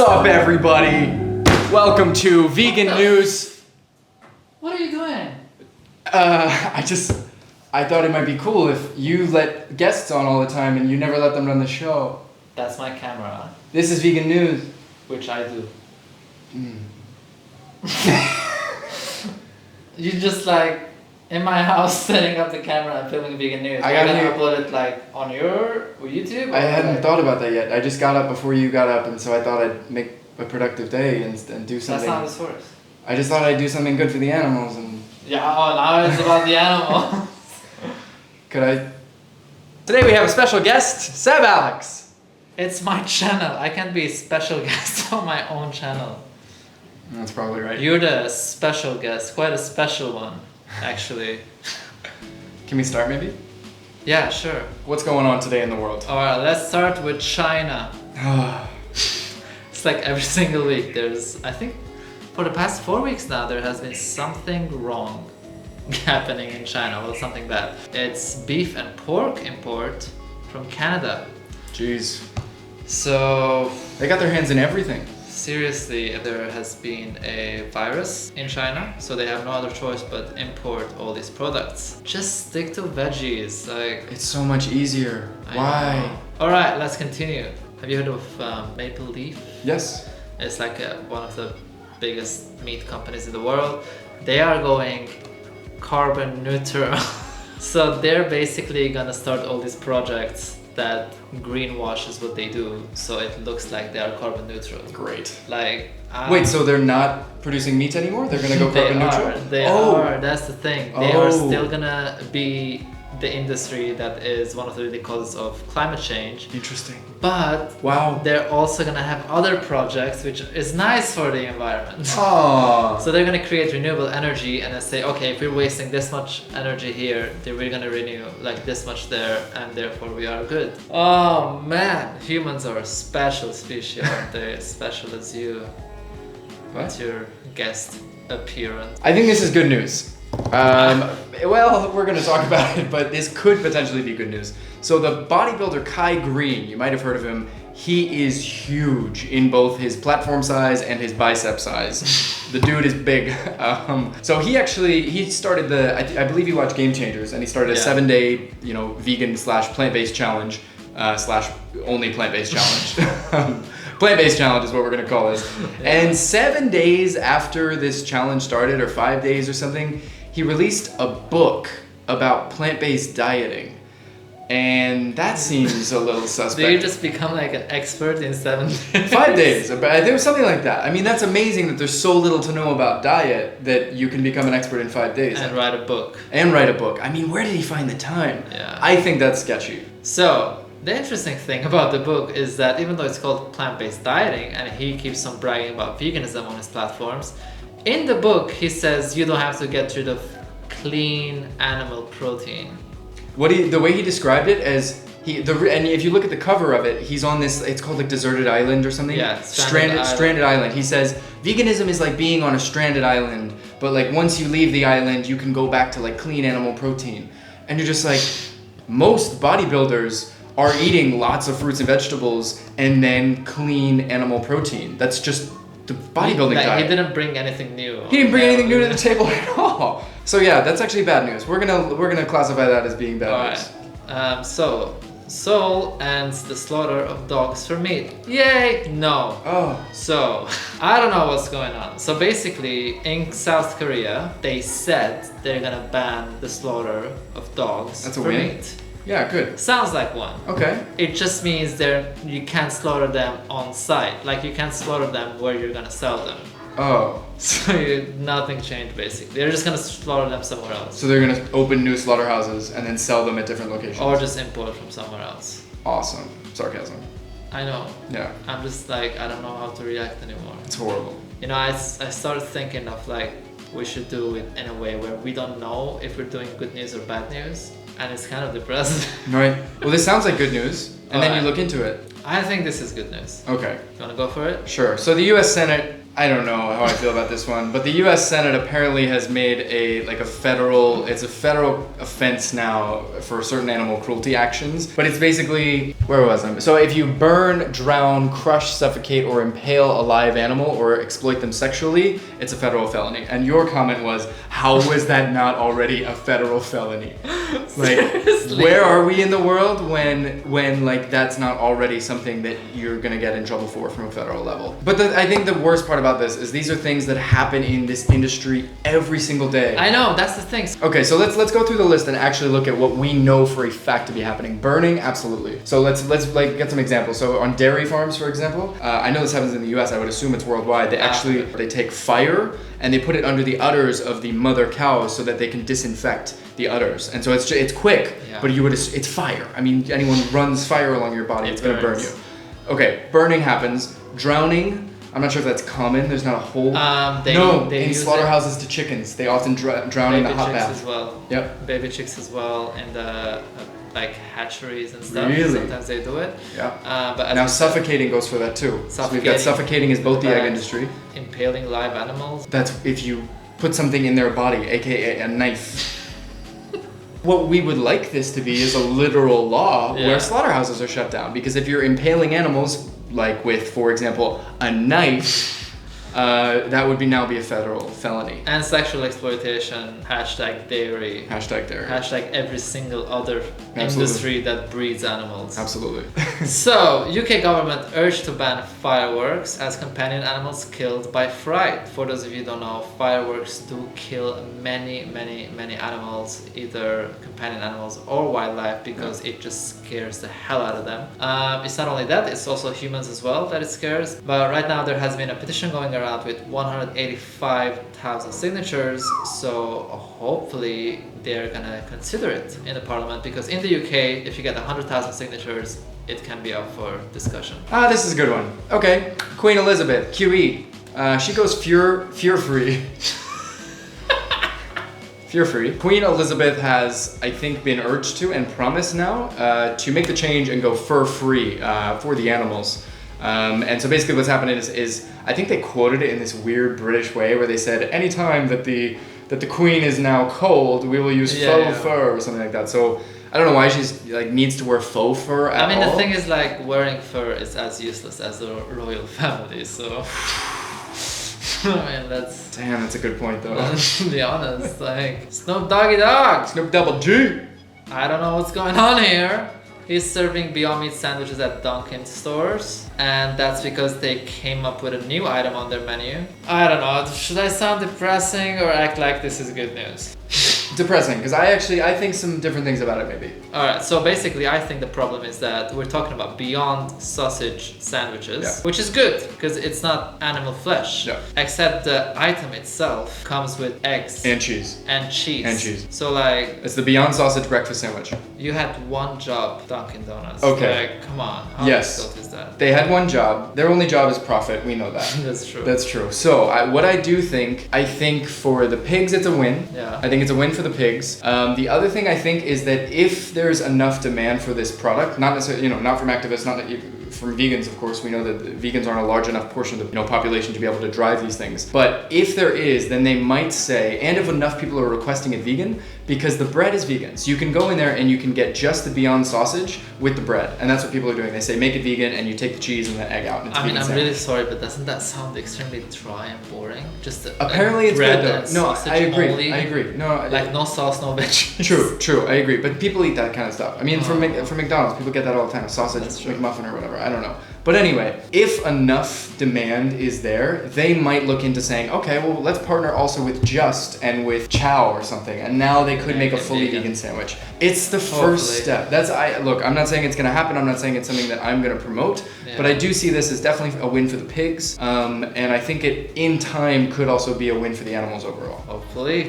up, everybody? Welcome to Vegan News. What are you doing? I thought it might be cool if you let guests on all the time and you never let them run the show. That's my camera, This is Vegan News. which I do. You just like in my house setting up the camera and filming Vegan News. I You're gotta gonna upload it like on your YouTube? Or I hadn't like, thought about that yet. I just got up before you got up, and so I thought I'd make a productive day and do That's something. not how this works. I just thought I'd do something good for the animals, and Yeah, oh, now it's about the animal. could I? Today we have a special guest, SEBALEX. It's my channel. I can't be a special guest on my own channel. That's probably right. You're the special guest, quite a special one, actually. Can we start maybe? Yeah, sure. What's going on today in the world? Alright, let's start with China. It's like every single week there's, I think for the past 4 weeks now, there has been something wrong happening in China. Well, something bad. It's beef and pork import from Canada. Jeez. So, They got their hands in everything. seriously, there has been a virus in China, so they have no other choice but import all these products. Just stick to veggies, like... It's so much easier. Why? Alright, let's continue. Have you heard of Maple Leaf? Yes. It's like one of the biggest meat companies in the world. They are going carbon neutral. So they're basically gonna start all these projects that greenwashes what they do, so it looks like they are carbon neutral. Great. Like Wait, so they're not producing meat anymore? They're gonna go carbon neutral? They are. That's the thing. They are Oh. still gonna be the industry that is one of the leading causes of climate change. Interesting. But Wow. they're also gonna have other projects, which is nice for the environment. Aww. So they're gonna create renewable energy and then say, okay, if we're wasting this much energy here, then we're gonna renew like this much there, and therefore we are good. Oh man, humans are a special species, aren't they? As special as you. What's your guest appearance? I think this is good news. Well, we're going to talk about it, but this could potentially be good news. So the bodybuilder Greene, you might have heard of him. He is huge in both his platform size and his bicep size. The dude is big. So he started I believe he watched Game Changers, and he started a 7-day, vegan / plant-based challenge / only plant-based challenge. Plant-based challenge is what we're gonna call this. And 7 days after this challenge started, or 5 days or something, he released a book about plant-based dieting. And that seems a little suspect. Do you just become like an expert in 7 days? 5 days, there was something like that. I mean, that's amazing that there's so little to know about diet that you can become an expert in 5 days. And write a book. I mean, where did he find the time? Yeah. I think that's sketchy. So, the interesting thing about the book is that even though it's called plant-based dieting and he keeps on bragging about veganism on his platforms, in the book he says you don't have to get rid of clean animal protein. The way he described it as and if you look at the cover of it, he's on this, it's called like Deserted Island or something. Yeah, Stranded Island. He says veganism is like being on a stranded island, but like once you leave the island, you can go back to like clean animal protein. And you're just like, most bodybuilders are eating lots of fruits and vegetables and then clean animal protein. That's just the bodybuilding diet. He didn't bring anything new. He didn't bring anything new to the table at all. So yeah, that's actually bad news. We're gonna classify that as being bad news. Alright. So Seoul ends the slaughter of dogs for meat. Yay! No. Oh. So, I don't know what's going on. So basically, in South Korea, they said they're gonna ban the slaughter of dogs That's a for win. meat. Yeah, good. Sounds like one. Okay. It just means you can't slaughter them on site. Like you can't slaughter them where you're gonna sell them. Oh. So nothing changed basically. They're just gonna slaughter them somewhere else. So they're gonna open new slaughterhouses and then sell them at different locations. Or just import from somewhere else. Awesome. Sarcasm. I know. Yeah. I'm just like, I don't know how to react anymore. It's horrible. I started thinking of like, we should do it in a way where we don't know if we're doing good news or bad news. And it's kind of depressing. Right. Well, this sounds like good news. And then you look into it. I think this is good news. Okay. You wanna go for it? Sure. So the US Senate I don't know how I feel about this one, but the U.S. Senate apparently has made a federal offense now for certain animal cruelty actions. But it's basically, where was I? So if you burn, drown, crush, suffocate, or impale a live animal or exploit them sexually, it's a federal felony. And your comment was, how was that not already a federal felony? Like, Seriously? where are we in the world when like that's not already something that you're gonna get in trouble for from a federal level? But I think the worst part about this is these are things that happen in this industry every single day. I know, that's the thing. Okay, so let's go through the list and actually look at what we know for a fact to be happening. Burning, absolutely. So let's like get some examples. So on dairy farms, for example, I know this happens in the U.S. I would assume it's worldwide. They take fire and they put it under the udders of the mother cows so that they can disinfect the udders. And so it's quick, but it's fire. I mean, anyone runs fire along your body, it's gonna burn you. Okay, burning happens. Drowning. I'm not sure if that's common. There's not a whole. They in slaughterhouses to chickens, they often drown in the hot bath. Baby chicks as well. Yep. Baby chicks as well, and like hatcheries and stuff. Really? Sometimes they do it. Yeah. But now suffocating goes for that too. So we've got suffocating is both the egg industry. Impaling live animals. That's if you put something in their body, aka a knife. What we would like this to be is a literal law where slaughterhouses are shut down. Because if you're impaling animals, like with, for example, a knife, that would now be a federal felony. And sexual exploitation, #dairy. #dairy. Every single other industry that breeds animals. Absolutely. So, UK government urged to ban fireworks as companion animals killed by fright. For those of you who don't know, fireworks do kill many animals, either companion animals or wildlife, because it just scares the hell out of them. It's not only that, it's also humans as well that it scares. But right now there has been a petition going around with 185,000 signatures, so hopefully they're gonna consider it in the parliament, because in the UK, if you get 100,000 signatures, it can be up for discussion. This is a good one. Okay, Queen Elizabeth, QE. She goes fear-free. Fear-free. Queen Elizabeth has, I think, been urged to and promised now to make the change and go fur-free for the animals. And so basically what's happening is I think they quoted it in this weird British way where they said, anytime that the Queen is now cold, we will use faux fur or something like that. So I don't know why she's like needs to wear faux fur at all. I mean, the thing is, like, wearing fur is as useless as the royal family, so I mean, that's... Damn, that's a good point though. To be honest, like, Snoop Doggy Dogg! Snoop Double G! I don't know what's going on here. He's serving Beyond Meat sandwiches at Dunkin' stores, and that's because they came up with a new item on their menu. I don't know, should I sound depressing or act like this is good news? Depressing, because I think some different things about it maybe. Alright, so basically I think the problem is that we're talking about Beyond sausage sandwiches, which is good, because it's not animal flesh. Except the item itself comes with eggs. And cheese. And cheese. And cheese. So like... It's the Beyond Sausage breakfast sandwich. You had one job, Dunkin' Donuts. Okay. Like, come on, how difficult is that? They had one job. Their only job is profit, we know that. That's true. That's true. So, what I do think, for the pigs it's a win. Yeah. I think it's a win for the pigs. The other thing I think is that if there's enough demand for this product, not necessarily, not from activists, not from vegans, of course, we know that vegans aren't a large enough portion of the population to be able to drive these things. But if there is, then they might say, and if enough people are requesting it vegan, because the bread is vegan. So you can go in there and you can get just the Beyond sausage with the bread. And that's what people are doing. They say, make it vegan, and you take the cheese and the egg out. And it's I'm really sorry, but doesn't that sound extremely dry and boring? Just apparently it's bread good though. No, I agree. Only. I agree. No, like no sauce, no veggies. True. I agree. But people eat that kind of stuff. I mean, from McDonald's, people get that all the time. A sausage, McMuffin, or whatever. I don't know. But anyway, if enough demand is there, they might look into saying, okay, well, let's partner also with Just and with Chow or something, and now they could make a fully vegan sandwich. It's the first step. Look, I'm not saying it's gonna happen. I'm not saying it's something that I'm gonna promote, but I do see this as definitely a win for the pigs, and I think it in time could also be a win for the animals overall. Hopefully.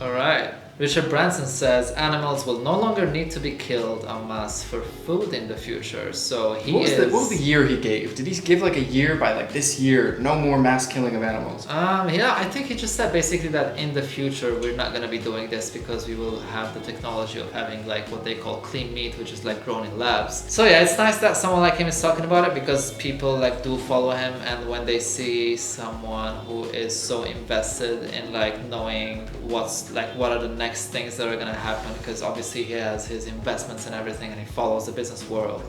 All right. Richard Branson says animals will no longer need to be killed en masse for food in the future. So what was the year he gave? Did he give like a year by like this year? No more mass killing of animals. Yeah, I think he just said basically that in the future we're not gonna be doing this because we will have the technology of having like what they call clean meat, which is like grown in labs. So yeah, it's nice that someone like him is talking about it because people like do follow him, and when they see someone who is so invested in like knowing what are the next things that are gonna happen, because obviously he has his investments and everything and he follows the business world,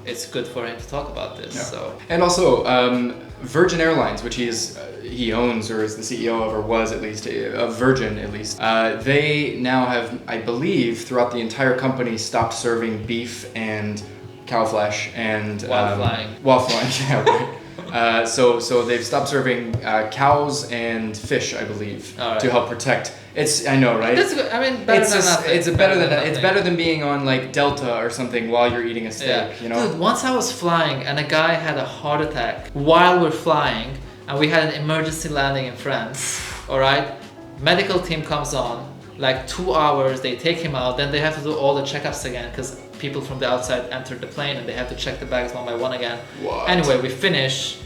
it's good for him to talk about this. Yeah. So and also Virgin Airlines, which he owns or is the CEO of, or was at least of Virgin at least, they now have, I believe, throughout the entire company stopped serving beef and cow flesh and while flying. Yeah, right. So they've stopped serving cows and fish, I believe, All right. to help protect. I know, right? That's good. I mean, better than nothing. It's better than being on like Delta or something while you're eating a steak. Yeah. You know. Dude, once I was flying and a guy had a heart attack while we're flying, and we had an emergency landing in France. All right, medical team comes on, like 2 hours. They take him out. Then they have to do all the checkups again because people from the outside entered the plane and they have to check the bags one by one again. What? Anyway, we finish.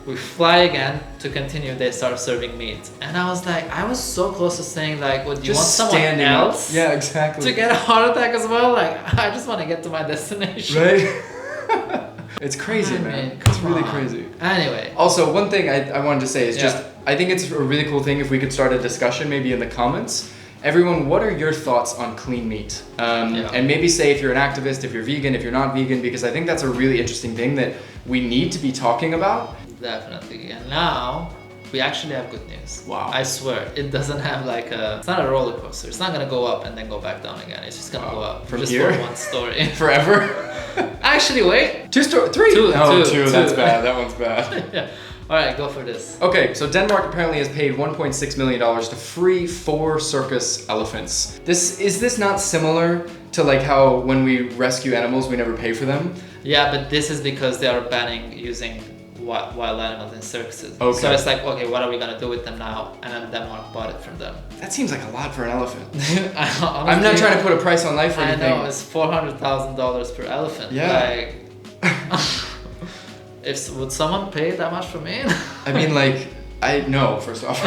We fly again to continue. They start serving meat, and I was like, I was so close to saying like, "What do you want someone else? Yeah, exactly. To get a heart attack as well? Like, I just want to get to my destination." Right. It's crazy, man. It's really crazy. Anyway. Also, one thing I wanted to say is just, I think it's a really cool thing if we could start a discussion maybe in the comments. Everyone, what are your thoughts on clean meat? And maybe say if you're an activist, if you're vegan, if you're not vegan, because I think that's a really interesting thing that we need to be talking about. Definitely. And now we actually have good news. Wow. I swear, it doesn't have like it's not a roller coaster. It's not gonna go up and then go back down again. It's just gonna go up from just here? for one story. Forever? Actually, wait. Three? Two, that's bad. That one's bad. Yeah. All right, go for this. Okay, so Denmark apparently has paid $1.6 million to free 4 circus elephants. Is this not similar to like how when we rescue animals, we never pay for them? Yeah, but this is because they are banning using wild animals in circuses. Okay. So it's like, okay, what are we gonna do with them now? And then Denmark bought it from them. That seems like a lot for an elephant. Honestly, I'm not trying to put a price on life or anything. I know, it's $400,000 per elephant. Yeah. Like, would someone pay that much for me? I mean, like, no, first off.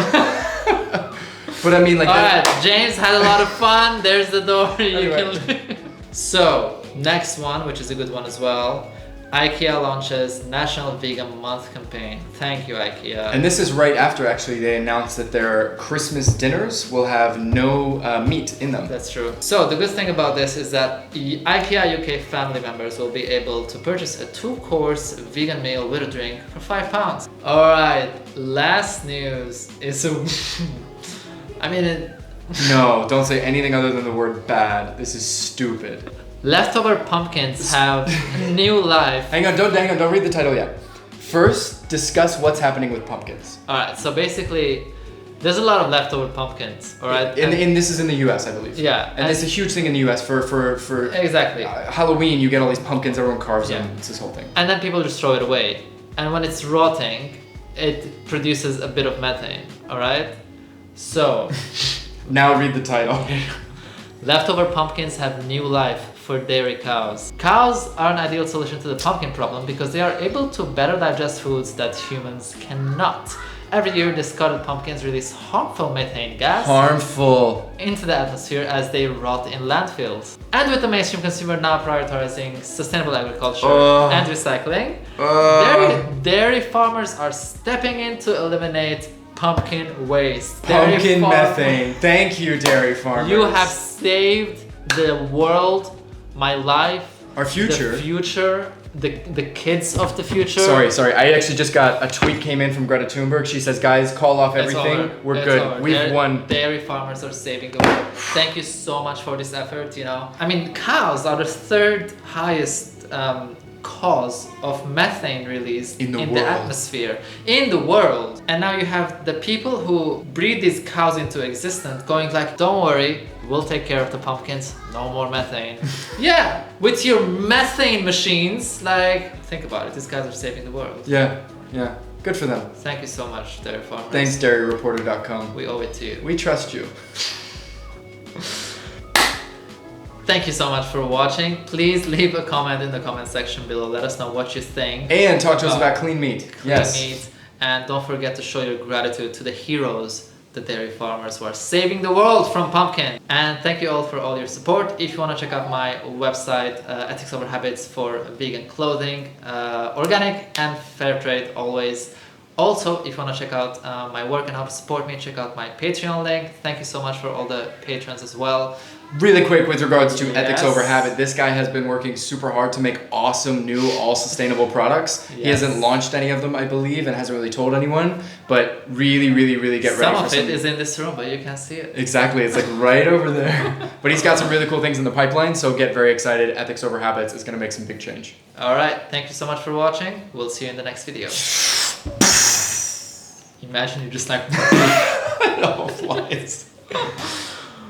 But I mean, like. Alright, James had a lot of fun. There's the door. You Anyway. can. So, next one, which is a good one as well. Ikea launches National Vegan Month campaign. Thank you, Ikea. And this is right after actually they announced that their Christmas dinners will have no meat in them. That's true. So the good thing about this is that IKEA UK family members will be able to purchase a 2-course vegan meal with a drink for £5. Alright, last news is No, don't say anything other than the word bad. This is stupid. Leftover pumpkins have new life. Hang on, don't read the title yet. First, discuss what's happening with pumpkins. Alright, so basically, there's a lot of leftover pumpkins, alright? And this is in the US, I believe. Yeah. And it's a huge thing in the US for exactly. Halloween, you get all these pumpkins, everyone carves them. It's this whole thing. And then people just throw it away. And when it's rotting, it produces a bit of methane, alright? So... Now read the title. Leftover pumpkins have new life for dairy cows. Cows are an ideal solution to the pumpkin problem because they are able to better digest foods that humans cannot. Every year, discarded pumpkins release harmful methane gas into the atmosphere as they rot in landfills. And with the mainstream consumer now prioritizing sustainable agriculture and recycling, dairy farmers are stepping in to eliminate pumpkin waste. Pumpkin methane. Thank you, dairy farmers. You have saved the world, my life, our future, the future, the kids of the future. Sorry. I actually just got a tweet came in from Greta Thunberg. She says, "Guys, call off everything. We're good. We've won." Dairy farmers are saving the world. Thank you so much for this effort. You know, I mean, cows are the 3rd highest cause of methane release in the atmosphere in the world. And now you have the people who breed these cows into existence going like, don't worry, we'll take care of the pumpkins, no more methane. Yeah, with your methane machines, like, think about it, these guys are saving the world. Yeah, good for them. Thank you so much, dairy farmers. Thanks, dairyreporter.com. We owe it to you. We trust you. Thank you so much for watching. Please leave a comment in the comment section below. Let us know what you think. And talk to us about clean meat. Clean meat. And don't forget to show your gratitude to the heroes, the dairy farmers who are saving the world from pumpkin. And thank you all for all your support. If you want to check out my website, Ethics Over Habits for vegan clothing, organic and fair trade always. Also, if you want to check out my work and how to support me, check out my Patreon link. Thank you so much for all the patrons as well. Really quick with regards to Ethics Over Habit, this guy has been working super hard to make awesome new all-sustainable products. He hasn't launched any of them, I believe, and hasn't really told anyone, but really get ready for some. Some of it is in this room, but you can't see it. Exactly, it's like right over there. But he's got some really cool things in the pipeline, so get very excited. Ethics Over Habits is going to make some big change. Alright, thank you so much for watching. We'll see you in the next video. Imagine you just like... No, flies.